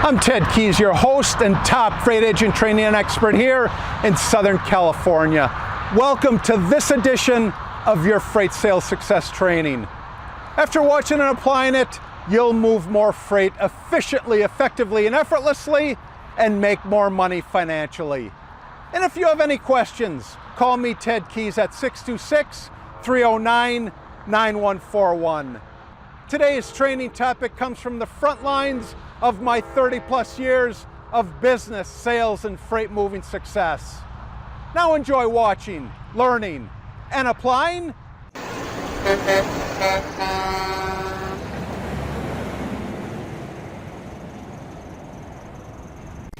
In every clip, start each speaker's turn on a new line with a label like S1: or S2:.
S1: I'm Ted Keys, your host and top freight agent training expert here in Southern California. Welcome to this edition of your Freight Sales Success Training. After watching and applying it, you'll move more freight efficiently, effectively, and effortlessly, and make more money financially. And if you have any questions, call me Ted Keys at 626-309-9141. Today's training topic comes from the front lines of my 30-plus years of business, sales, and freight moving success. Now enjoy watching, learning, and applying.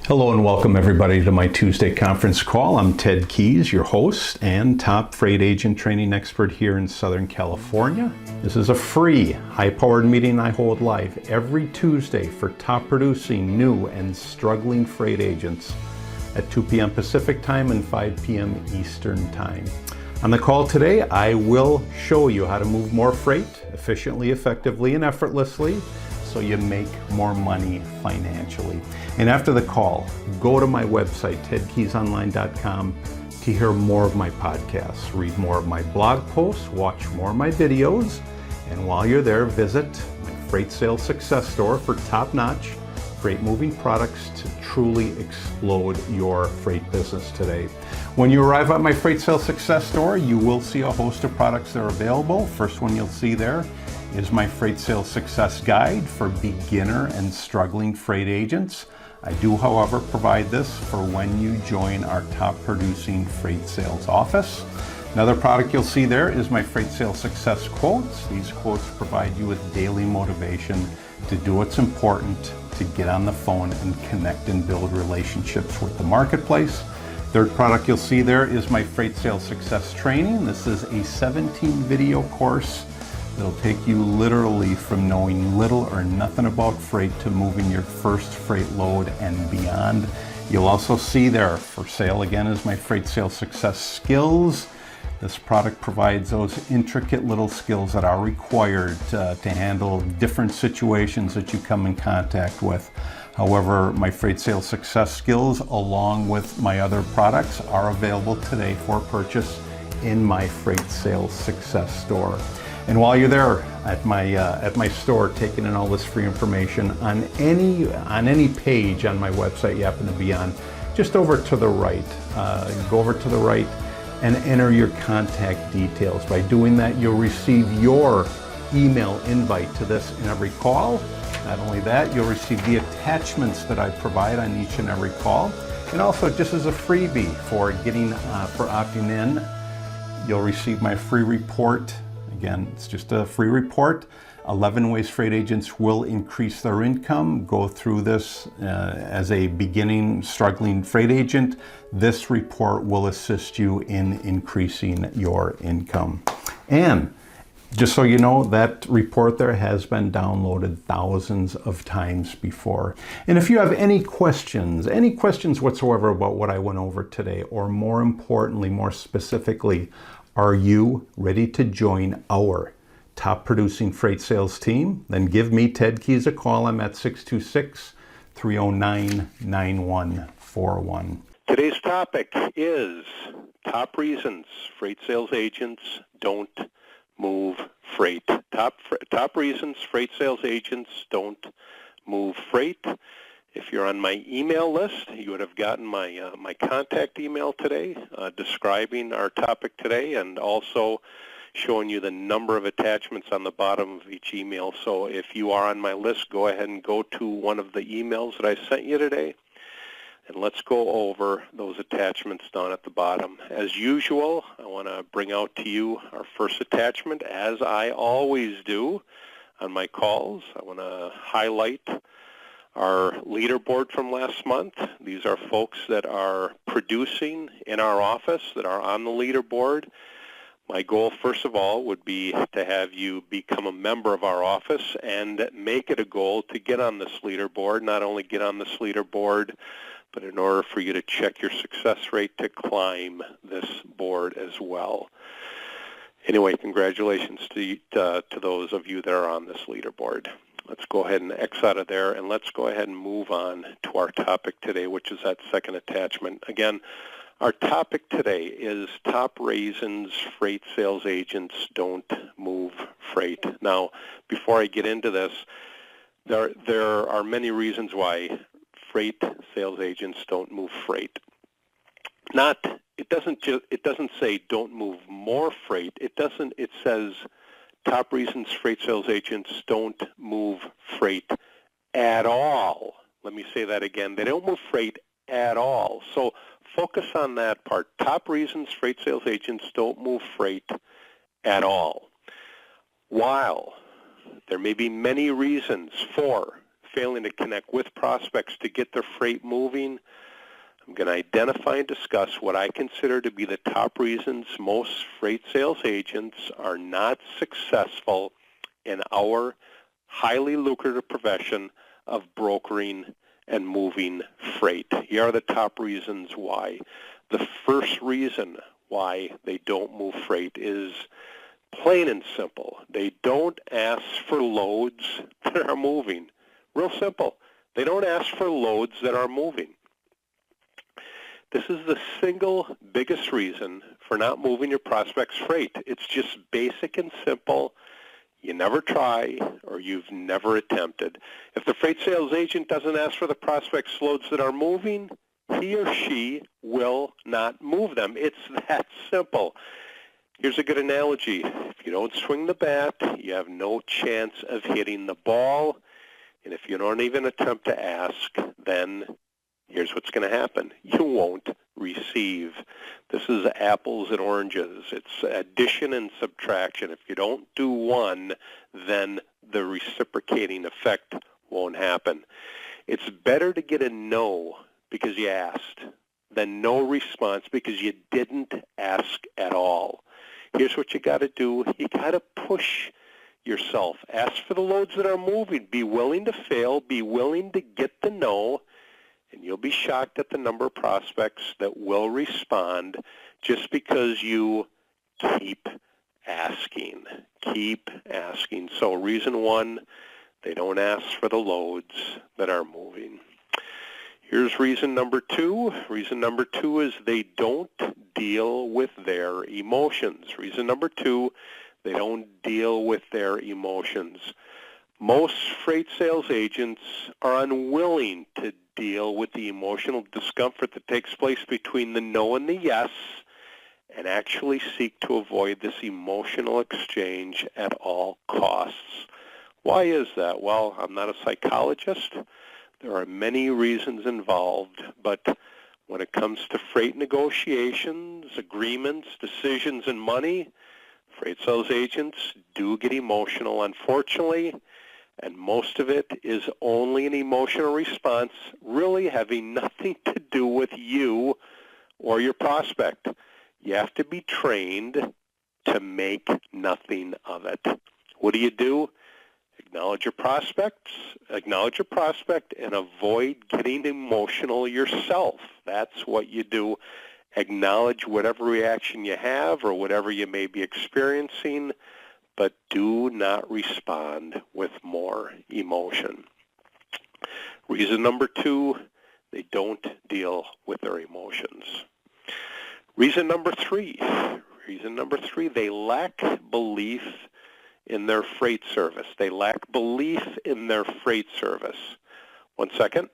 S1: Hello and welcome everybody to my Tuesday conference call. I'm Ted Keys, your host and top freight agent training expert here in Southern California. This is a free, high-powered meeting I hold live every Tuesday for top producing, new, and struggling freight agents at 2 p.m. Pacific time and 5 p.m. Eastern time. On the call today, I will show you how to move more freight efficiently, effectively, and effortlessly so you make more money financially. And after the call, go to my website, tedkeysonline.com, to hear more of my podcasts, read more of my blog posts, watch more of my videos, and while you're there, visit my Freight Sales Success Store for top-notch freight moving products to truly explode your freight business today. When you arrive at my Freight Sales Success Store, you will see a host of products that are available. First one you'll see there is my Freight Sales Success Guide for beginner and struggling freight agents. I do, however, provide this for when you join our top producing freight sales office. Another product you'll see there is my Freight Sales Success Quotes. These quotes provide you with daily motivation to do what's important, to get on the phone and connect and build relationships with the marketplace. Third product you'll see there is my Freight Sales Success Training. This is a 17-video course that'll take you literally from knowing little or nothing about freight to moving your first freight load and beyond. You'll also see there for sale again is my Freight Sales Success Skills. This product provides those intricate little skills that are required to handle different situations that you come in contact with. However, my Freight Sales Success Skills, along with my other products, are available today for purchase in my Freight Sales Success Store. And while you're there at my store taking in all this free information, on any page on my website you happen to be on, just over to the right, go over to the right and enter your contact details. By doing that, you'll receive your email invite to this and every call. Not only that, you'll receive the attachments that I provide on each and every call. And also, just as a freebie for opting in, you'll receive my free report. Again, it's just a free report. 11 ways freight agents will increase their income. Go through this as a beginning, struggling freight agent. This report will assist you in increasing your income. And just so you know, that report there has been downloaded thousands of times before. And if you have any questions whatsoever about what I went over today, or more importantly, more specifically, are you ready to join our top producing freight sales team? Then give me, Ted Keys, a call. I'm at 626-309-9141.
S2: Today's topic is top reasons freight sales agents don't move freight. Top reasons freight sales agents don't move freight. If you're on my email list, you would have gotten my contact email today describing our topic today and also showing you the number of attachments on the bottom of each email. So if you are on my list, go ahead and go to one of the emails that I sent you today. And let's go over those attachments down at the bottom. As usual, I want to bring out to you our first attachment, as I always do on my calls. I want to highlight our leaderboard from last month. These are folks that are producing in our office, that are on the leaderboard. My goal, first of all, would be to have you become a member of our office and make it a goal to get on this leaderboard. Not only get on this leaderboard, but in order for you to check your success rate, to climb this board as well. Anyway, congratulations to those of you that are on this leaderboard. Let's go ahead and X out of there, and let's go ahead and move on to our topic today, which is that second attachment. Again, our topic today is top reasons freight sales agents don't move freight. Now, before I get into this, there are many reasons why freight sales agents don't move freight. It doesn't say don't move more freight. It says top reasons freight sales agents don't move freight at all. Let me say that again. They don't move freight at all. So focus on that part. Top reasons freight sales agents don't move freight at all. While there may be many reasons for failing to connect with prospects to get their freight moving, I'm going to identify and discuss what I consider to be the top reasons most freight sales agents are not successful in our highly lucrative profession of brokering and moving freight. Here are the top reasons why. The first reason why they don't move freight is plain and simple. They don't ask for loads that are moving. Real simple. They don't ask for loads that are moving. This is the single biggest reason for not moving your prospect's freight. It's just basic and simple. You never try, or you've never attempted. If the freight sales agent doesn't ask for the prospect's loads that are moving, he or she will not move them. It's that simple. Here's a good analogy. If you don't swing the bat, you have no chance of hitting the ball. And if you don't even attempt to ask, then here's what's going to happen. You won't receive. This is apples and oranges. It's addition and subtraction. If you don't do one, then the reciprocating effect won't happen. It's better to get a no because you asked than no response because you didn't ask at all. Here's what you got to do. You got to push yourself. Ask for the loads that are moving. Be willing to fail. Be willing to get the no. And you'll be shocked at the number of prospects that will respond just because you keep asking. Keep asking. So reason one, they don't ask for the loads that are moving. Here's reason number two. Reason number two is they don't deal with their emotions. Reason number two, they don't deal with their emotions. Most freight sales agents are unwilling to deal with the emotional discomfort that takes place between the no and the yes, and actually seek to avoid this emotional exchange at all costs. Why is that? Well, I'm not a psychologist. There are many reasons involved, but when it comes to freight negotiations, agreements, decisions, and money, freight sales agents do get emotional, unfortunately, and most of it is only an emotional response, really having nothing to do with you or your prospect. You have to be trained to make nothing of it. What do? Acknowledge your prospect, and avoid getting emotional yourself. That's what you do. Acknowledge whatever reaction you have or whatever you may be experiencing, but do not respond with more emotion. Reason number two, they don't deal with their emotions. Reason number three, they lack belief in their freight service. They lack belief in their freight service. One second.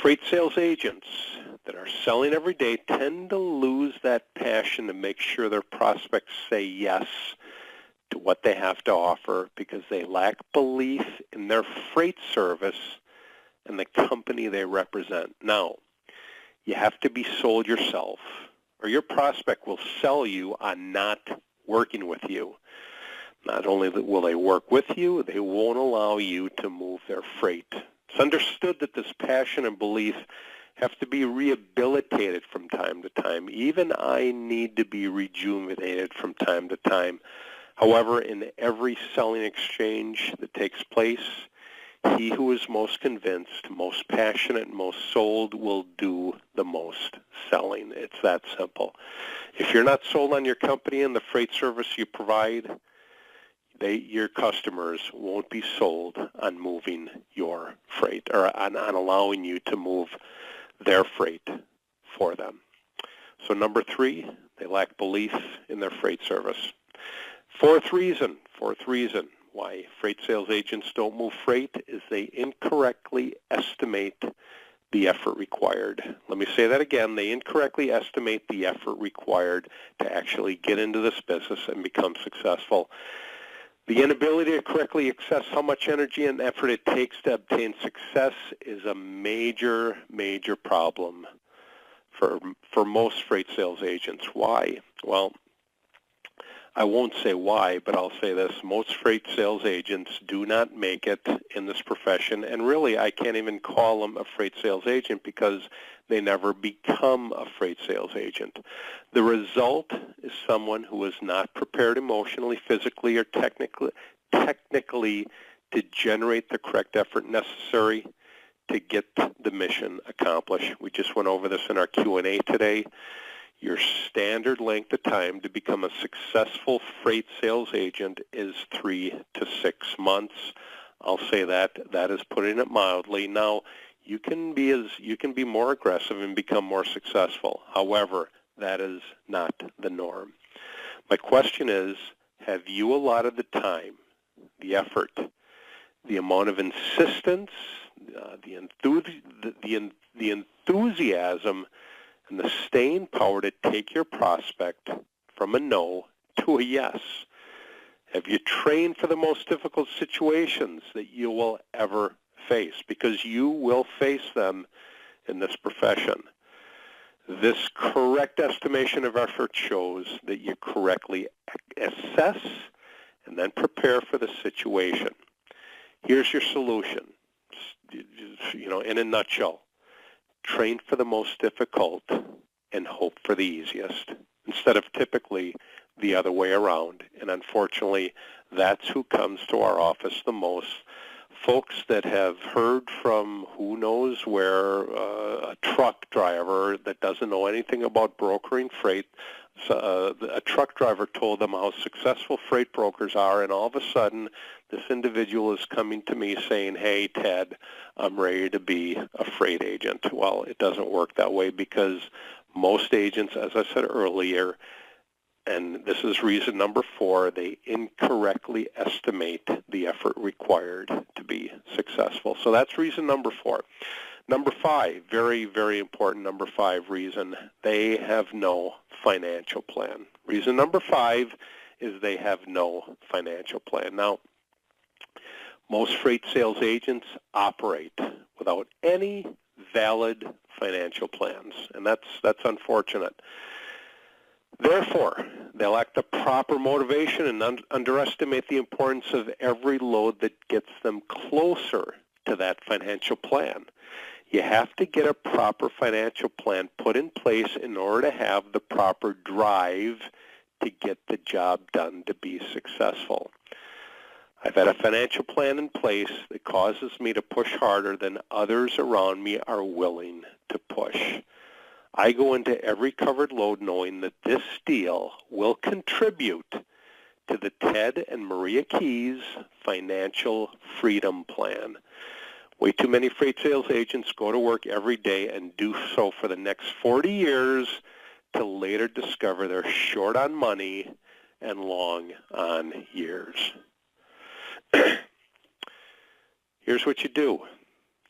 S2: Freight sales agents that are selling every day tend to lose that passion to make sure their prospects say yes to what they have to offer because they lack belief in their freight service and the company they represent. Now, you have to be sold yourself, or your prospect will sell you on not working with you. Not only will they work with you, they won't allow you to move their freight. It's understood that this passion and belief have to be rehabilitated from time to time. Even I need to be rejuvenated from time to time. However, in every selling exchange that takes place, he who is most convinced, most passionate, most sold will do the most selling. It's that simple. If you're not sold on your company and the freight service you provide, your customers won't be sold on moving your freight or on allowing you to move their freight for them. So number 3, they lack belief in their freight service. Fourth reason why freight sales agents don't move freight is they incorrectly estimate the effort required. Let me say that again. They incorrectly estimate the effort required to actually get into this business and become successful. The inability to correctly assess how much energy and effort it takes to obtain success is a major, major problem for most freight sales agents. Why? Well, I won't say why, but I'll say this. Most freight sales agents do not make it in this profession, and really I can't even call them a freight sales agent because they never become a freight sales agent. The result is someone who is not prepared emotionally, physically, or technically to generate the correct effort necessary to get the mission accomplished. We just went over this in our Q&A today. Your standard length of time to become a successful freight sales agent is 3 to 6 months. I'll say that is putting it mildly. Now, you can be more aggressive and become more successful. However, that is not the norm. My question is, have you allotted the time, the effort, the amount of insistence, the enthusiasm, and the staying power to take your prospect from a no to a yes? Have you trained for the most difficult situations that you will ever face? Because you will face them in this profession. This correct estimation of effort shows that you correctly assess and then prepare for the situation. Here's your solution, in a nutshell. Train for the most difficult and hope for the easiest, instead of typically the other way around. And unfortunately, that's who comes to our office the most. Folks that have heard from who knows where, a truck driver that doesn't know anything about brokering freight. So, a truck driver told them how successful freight brokers are, and all of a sudden this individual is coming to me saying, "Hey, Ted, I'm ready to be a freight agent." Well, it doesn't work that way, because most agents, as I said earlier, and this is reason number 4, they incorrectly estimate the effort required to be successful. So that's reason number 4. Number 5, very, very important number 5 reason, they have no financial plan. Reason number 5 is they have no financial plan. Now, most freight sales agents operate without any valid financial plans, and that's unfortunate. Therefore, they lack the proper motivation and underestimate the importance of every load that gets them closer to that financial plan. You have to get a proper financial plan put in place in order to have the proper drive to get the job done to be successful. I've had a financial plan in place that causes me to push harder than others around me are willing to push. I go into every covered load knowing that this deal will contribute to the Ted and Maria Keys Financial Freedom Plan. Way too many freight sales agents go to work every day and do so for the next 40 years to later discover they're short on money and long on years. Here's what you do.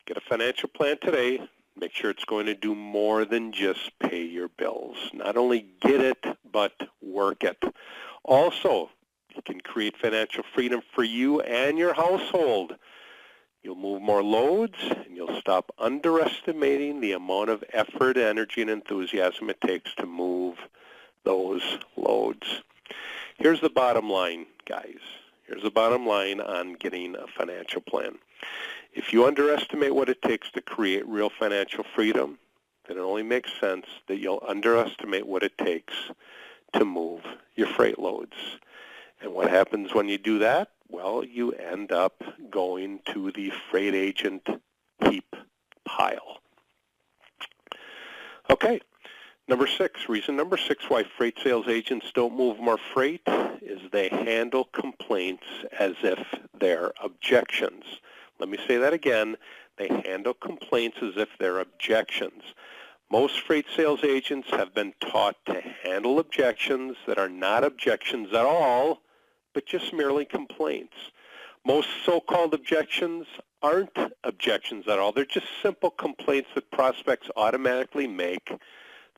S2: Get a financial plan today. Make sure it's going to do more than just pay your bills. Not only get it, but work it. Also, It can create financial freedom for you and your household. You'll move more loads, and you'll stop underestimating the amount of effort, energy, and enthusiasm it takes to move those loads. Here's the bottom line, guys. Here's the bottom line on getting a financial plan. If you underestimate what it takes to create real financial freedom, then it only makes sense that you'll underestimate what it takes to move your freight loads. And what happens when you do that? Well, you end up going to the freight agent heap pile. Okay, reason number six why freight sales agents don't move more freight is they handle complaints as if they're objections. Let me say that again. They handle complaints as if they're objections. Most freight sales agents have been taught to handle objections that are not objections at all, but just merely complaints. Most so-called objections aren't objections at all. They're just simple complaints that prospects automatically make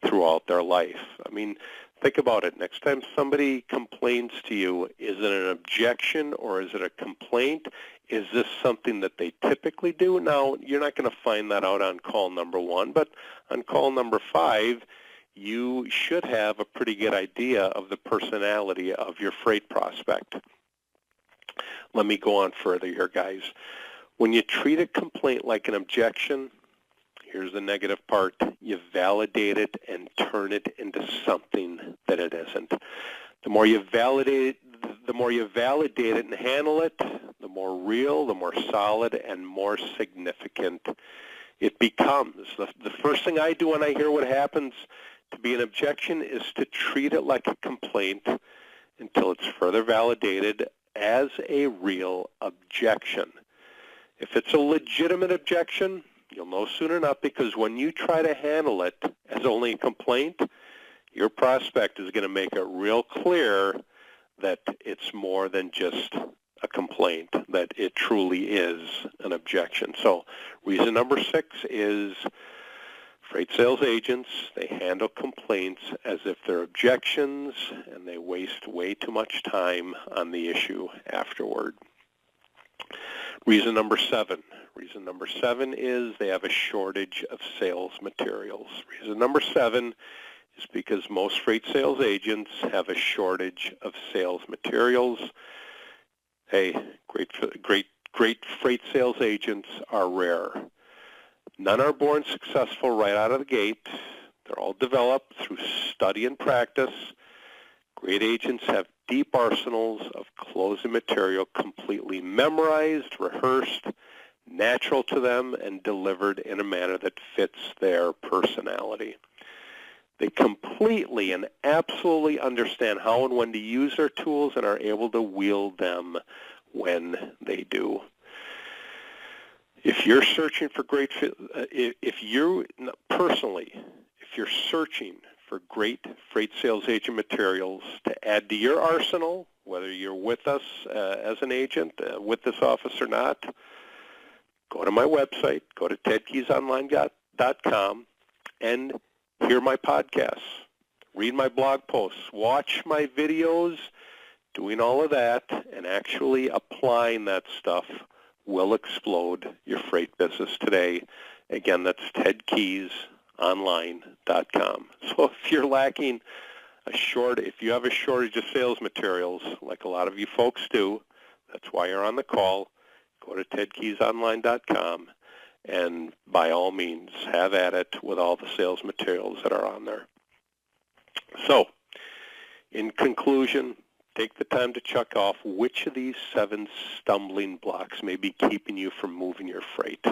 S2: throughout their life. I mean, think about it. Next time somebody complains to you, is it an objection or is it a complaint? Is this something that they typically do? Now, you're not going to find that out on call number 1, but on call number 5, you should have a pretty good idea of the personality of your freight prospect. Let me go on further here, guys. When you treat a complaint like an objection, here's the negative part. You validate it and turn it into something that it isn't. The more you validate it and handle it, the more real, the more solid, and more significant it becomes. The first thing I do when I hear what happens to be an objection is to treat it like a complaint until it's further validated as a real objection. If it's a legitimate objection, you'll know soon enough, because when you try to handle it as only a complaint, your prospect is going to make it real clear that it's more than just a complaint, that it truly is an objection. So reason number 6 is freight sales agents, they handle complaints as if they're objections, and they waste way too much time on the issue afterward. Reason number 7 is they have a shortage of sales materials. Reason number 7 is because most freight sales agents have a shortage of sales materials. Hey, great freight sales agents are rare. None are born successful right out of the gate. They're all developed through study and practice. Great agents have deep arsenals of closing material completely memorized, rehearsed, natural to them, and delivered in a manner that fits their personality. They completely and absolutely understand how and when to use their tools and are able to wield them when they do. If you're searching for if you're searching for great freight sales agent materials to add to your arsenal, whether you're with us as an agent, with this office or not, go to my website, go to tedkeysonline.com, and hear my podcasts, read my blog posts, watch my videos, doing all of that, and actually applying that stuff will explode your freight business today. Again, that's tedkeysonline.com. So if you're lacking if you have a shortage of sales materials, like a lot of you folks do, that's why you're on the call, go to tedkeysonline.com and by all means have at it with all the sales materials that are on there. So, in conclusion, take the time to check off which of these 7 stumbling blocks may be keeping you from moving your freight.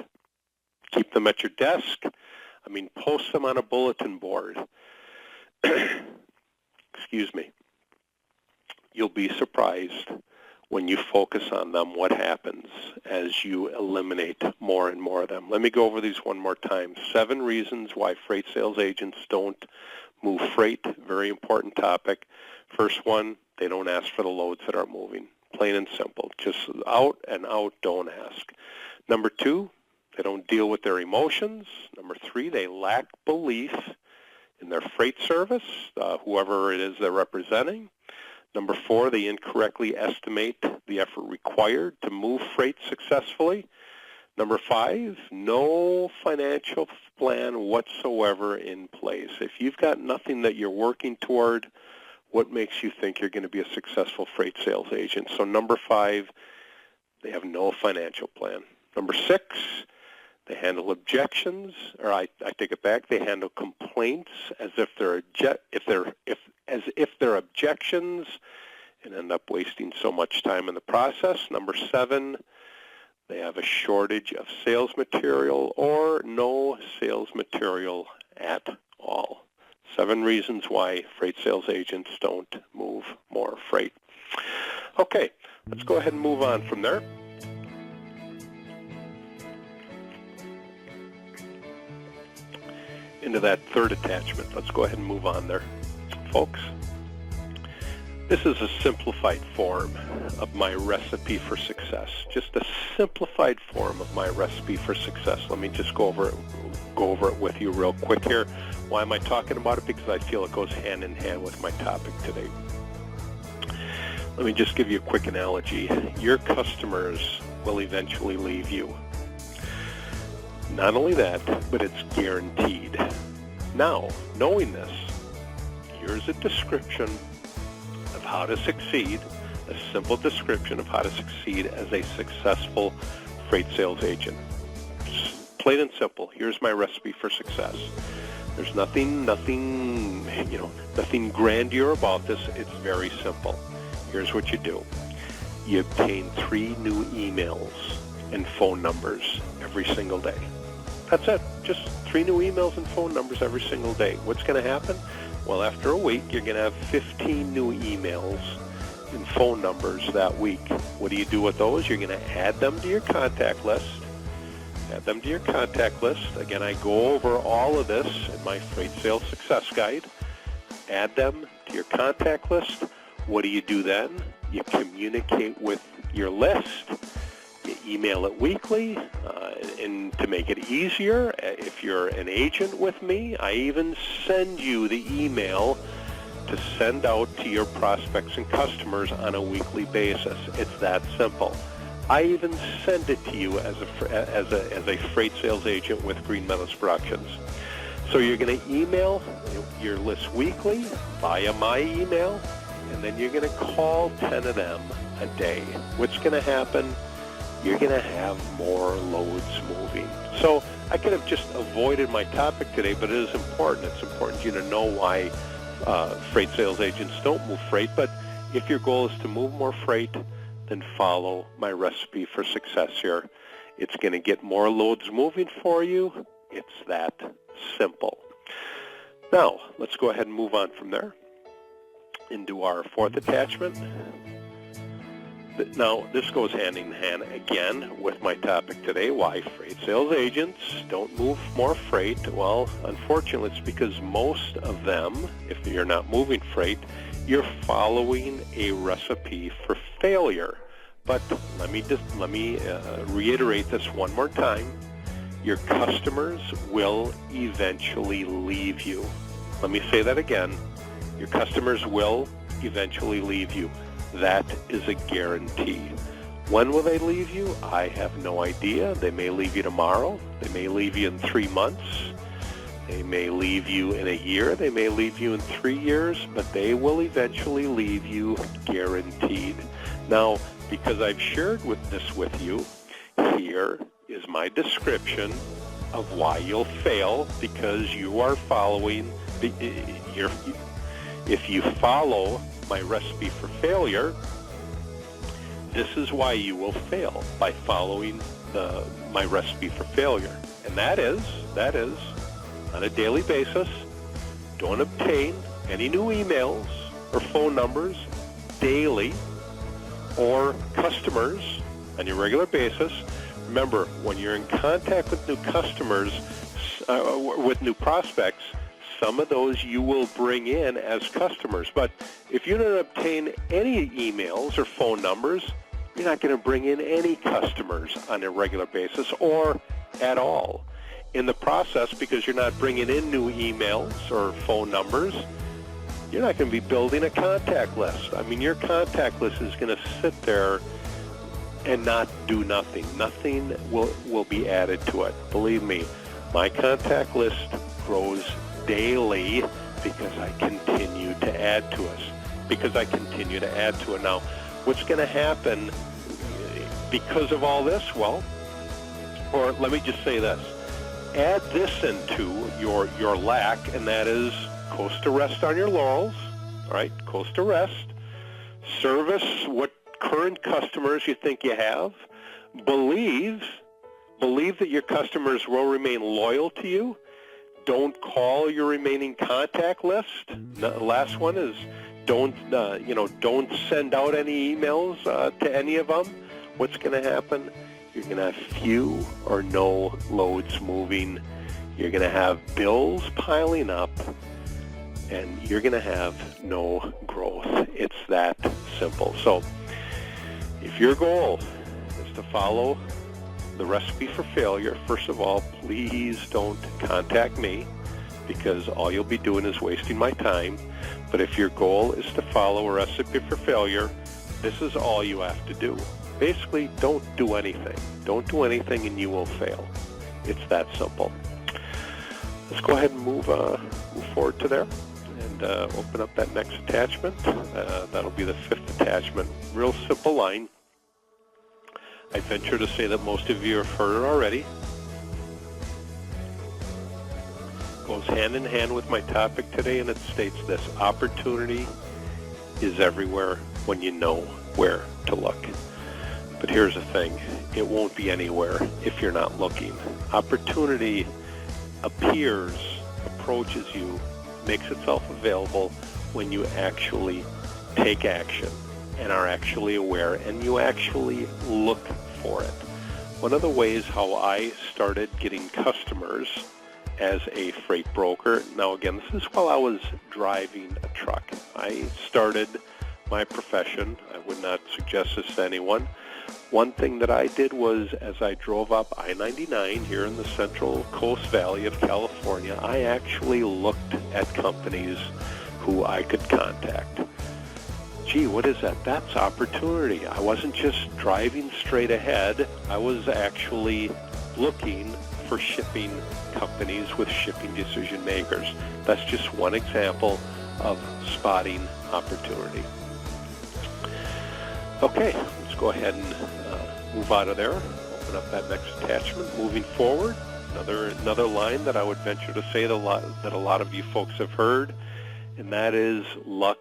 S2: Keep them at your desk. Post them on a bulletin board. Excuse me. You'll be surprised when you focus on them what happens as you eliminate more and more of them. Let me go over these one more time. 7 reasons why freight sales agents don't move freight. Very important topic. First one, they don't ask for the loads that aren't moving. Plain and simple. Just out and out, don't ask. Number 2, they don't deal with their emotions. Number 3, they lack belief in their freight service, whoever it is they're representing. Number 4, they incorrectly estimate the effort required to move freight successfully. Number 5, no financial plan whatsoever in place. If you've got nothing that you're working toward, what makes you think you're going to be a successful freight sales agent? So number 5, they have no financial plan. Number 6, they handle objections, or I take it back. They handle complaints as if they're objections, and end up wasting so much time in the process. Number 7, they have a shortage of sales material or no sales material at all. 7 reasons why freight sales agents don't move more freight. Okay, let's go ahead and move on from there. Into that third attachment. Let's go ahead and move on there, folks. This is a simplified form of my recipe for success. Just a simplified form of my recipe for success. Let me just go over it with you real quick here. Why am I talking about it? Because I feel it goes hand in hand with my topic today. Let me just give you a quick analogy. Your customers will eventually leave you. Not only that, but it's guaranteed. Now, knowing this, here's a description of how to succeed, a simple description of how to succeed as a successful freight sales agent. Plain and simple. Here's my recipe for success. There's nothing grandeur about this. It's very simple. Here's what you do. You obtain 3 new emails and phone numbers every single day. That's it. Just 3 new emails and phone numbers every single day. What's going to happen? Well, after a week, you're going to have 15 new emails and phone numbers that week. What do you do with those? You're going to add them to your contact list. Add them to your contact list. Again, I go over all of this in my Freight Sales Success Guide. Add them to your contact list. What do you do then? You communicate with your list. You email it weekly, and to make it easier, if you're an agent with me, I even send you the email to send out to your prospects and customers on a weekly basis. It's that simple. I even send it to you as a freight sales agent with Green Meadows Productions. So you're going to email your list weekly via my email, and then you're going to call 10 of them a day. What's going to happen? You're going to have more loads moving. So I could have just avoided my topic today, but it is important. It's important for you to know why freight sales agents don't move freight. But if your goal is to move more freight, then follow my recipe for success here. It's going to get more loads moving for you. It's that simple. Now, let's go ahead and move on from there into our fourth attachment. Now, this goes hand in hand again with my topic today, why freight sales agents don't move more freight. Well, unfortunately, it's because most of them, if you're not moving freight, you're following a recipe for failure. But let me reiterate this one more time. Your customers will eventually leave you. Let me say that again. Your customers will eventually leave you. That is a guarantee. When will they leave you? I have no idea. They may leave you tomorrow. They may leave you in 3 months. They may leave you in a year. They may leave you in 3 years, but they will eventually leave you, guaranteed. Now, because I've shared this with you, here is my description of why you'll fail, because you are following, if you follow my recipe for failure, this is why you will fail, by following my recipe for failure. And that is, on a daily basis, don't obtain any new emails or phone numbers daily or customers on your regular basis. Remember, when you're in contact with new customers, with new prospects, some of those you will bring in as customers. But if you don't obtain any emails or phone numbers, you're not going to bring in any customers on a regular basis or at all. In the process, because you're not bringing in new emails or phone numbers, You're not going to be building a contact list. I mean, your contact list is going to sit there and not do nothing. Nothing will be added to it. Believe me, my contact list grows daily because I continue to add to it. Now, what's going to happen because of all this? Well, or let me just say this. Add this into your lack, and that is coast to rest on your laurels, all right? Coast to rest. Service what current customers you think you have. Believe that your customers will remain loyal to you. Don't call your remaining contact list. The last one is don't send out any emails to any of them. What's going to happen? You're going to have few or no loads moving. You're going to have bills piling up, and you're going to have no growth. It's that simple. So if your goal is to follow the recipe for failure, first of all, please don't contact me, because all you'll be doing is wasting my time. But if your goal is to follow a recipe for failure, this is all you have to do. Basically, don't do anything. Don't do anything and you will fail. It's that simple. Let's go ahead and move forward to there and open up that next attachment. That'll be the 5th attachment. Real simple line. I venture to say that most of you have heard it already. Goes hand in hand with my topic today, and it states this: opportunity is everywhere when you know where to look. But here's the thing, it won't be anywhere if you're not looking. Opportunity approaches you, makes itself available when you actually take action and are actually aware and you actually look for it. One of the ways how I started getting customers as a freight broker, now again, this is while I was driving a truck. I started my profession. I would not suggest this to anyone. One thing that I did was, as I drove up I-99 here in the Central Coast Valley of California, I actually looked at companies who I could contact. Gee, what is that? That's opportunity. I wasn't just driving straight ahead. I was actually looking for shipping companies with shipping decision makers. That's just one example of spotting opportunity. Okay, let's go ahead and move out of there. Open up that next attachment. Moving forward, another line that I would venture to say that a lot of you folks have heard, and that is luck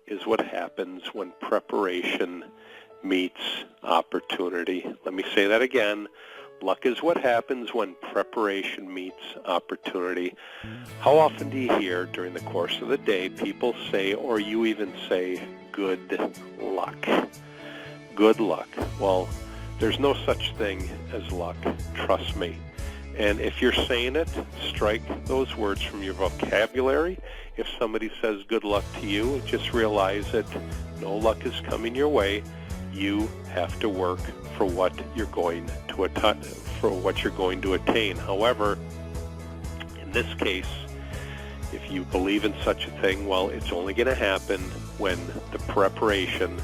S2: is what happens when preparation meets opportunity. Let me say that again. Luck is what happens when preparation meets opportunity. How often do you hear during the course of the day people say, or you even say, good luck? Good luck. Well, there's no such thing as luck, trust me. And if you're saying it, strike those words from your vocabulary. If somebody says good luck to you, just realize that no luck is coming your way. You have to work for what you're going to attain. However, in this case, if you believe in such a thing, well, it's only going to happen when the preparation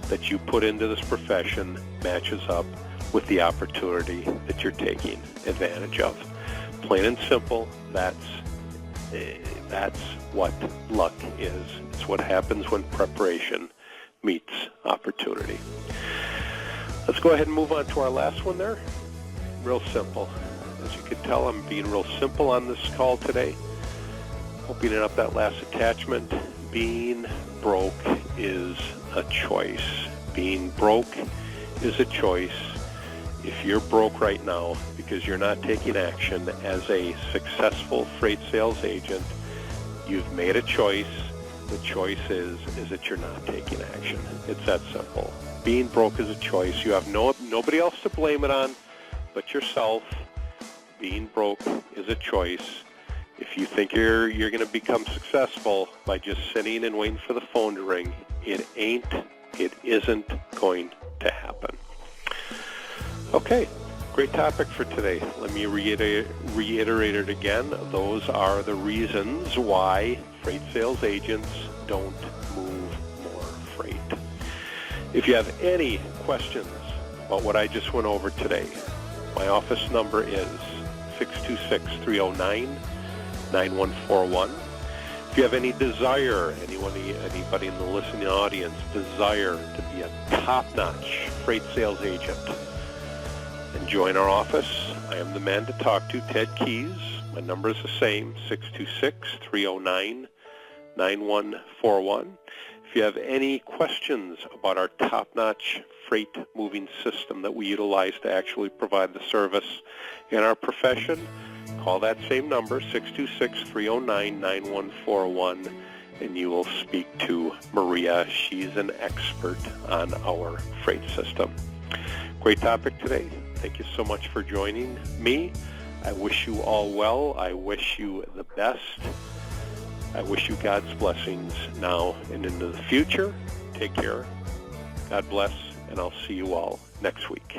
S2: that you put into this profession matches up with the opportunity that you're taking advantage of. Plain and simple, that's what luck is. It's what happens when preparation meets opportunity. Let's go ahead and move on to our last one there. Real simple. As you can tell, I'm being real simple on this call today. Opening up that last attachment. Being broke is a choice. Being broke is a choice. If you're broke right now because you're not taking action as a successful freight sales agent, you've made a choice. The choice is that you're not taking action. It's that simple. Being broke is a choice. You have nobody else to blame it on but yourself. Being broke is a choice. If you think you're going to become successful by just sitting and waiting for the phone to ring, it isn't going to happen. Okay, great topic for today. Let me reiterate it again. Those are the reasons why freight sales agents don't move more freight. If you have any questions about what I just went over today, my office number is 626-309-9141. If you have any desire, anybody in the listening audience desire to be a top-notch freight sales agent and join our office, I am the man to talk to, Ted Keys. My number is the same, 626-309-9141. If you have any questions about our top-notch freight moving system that we utilize to actually provide the service in our profession, call that same number, 626-309-9141, and you will speak to Maria. She's an expert on our freight system. Great topic today. Thank you so much for joining me. I wish you all well. I wish you the best. I wish you God's blessings now and into the future. Take care. God bless, and I'll see you all next week.